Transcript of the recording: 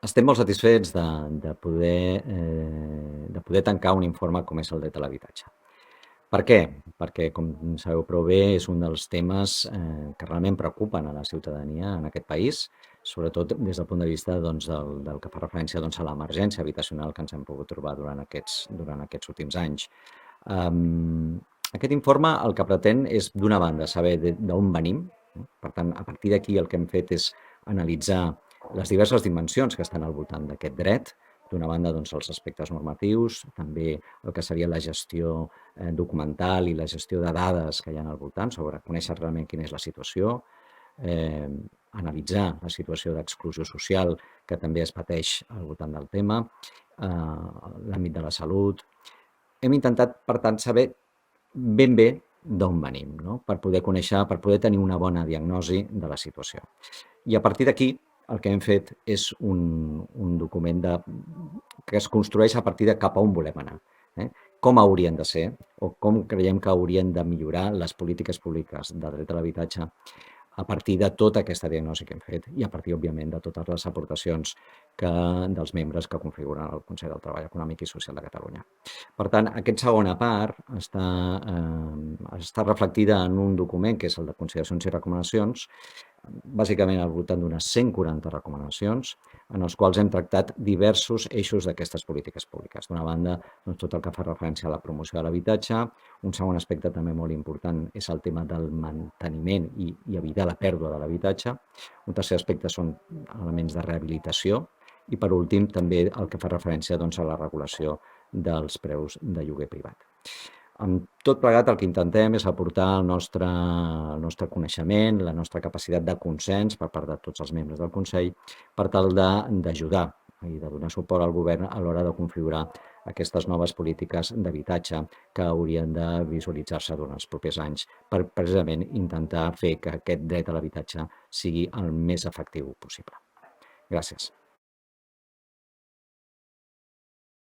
Estem molt satisfets de poder tancar un informe com és el dret a l'habitatge. Per què? Perquè, com sabeu prou bé, és un dels temes que realment preocupen a la ciutadania en aquest país, sobretot des del punt de vista del que fa referència a l'emergència habitacional que ens hem pogut trobar durant aquests últims anys. Aquest informe el que pretén és, d'una banda, saber d'on venim. Per tant, a partir d'aquí el que hem fet és analitzar les diverses dimensions que estan al voltant d'aquest dret. D'una banda, els aspectes normatius, també el que seria la gestió documental i la gestió de dades que hi ha al voltant, sobre conèixer realment quina és la situació, analitzar la situació d'exclusió social que també es pateix al voltant del tema, l'àmbit de la salut. Hem intentat, per tant, saber ben bé d'on venim, no? Per poder conèixer, per poder tenir una bona diagnosi de la situació. I a partir d'aquí el que hem fet és un document que es construeix a partir de cap a on volem anar. Com haurien de ser o com creiem que haurien de millorar les polítiques públiques de dret a l'habitatge a partir de tota aquesta diagnosi que hem fet i a partir, òbviament, de totes les aportacions dels membres que configuren el Consell del Treball Econòmic i Social de Catalunya. Per tant, aquesta segona part està reflectida en un document que és el de consideracions i recomanacions, bàsicament al voltant d'unes 140 recomanacions, en els quals hem tractat diversos eixos d'aquestes polítiques públiques. D'una banda, tot el que fa referència a la promoció de l'habitatge. Un segon aspecte també molt important és el tema del manteniment i evitar la pèrdua de l'habitatge. Un tercer aspecte són elements de rehabilitació. I, per últim, també el que fa referència a la regulació dels preus de lloguer privat. Amb tot plegat, el que intentem és aportar el nostre coneixement, la nostra capacitat de consens per part de tots els membres del Consell per tal d'ajudar i de donar suport al govern a l'hora de configurar aquestes noves polítiques d'habitatge que haurien de visualitzar-se durant els propers anys per precisament intentar fer que aquest dret a l'habitatge sigui el més efectiu possible. Gràcies.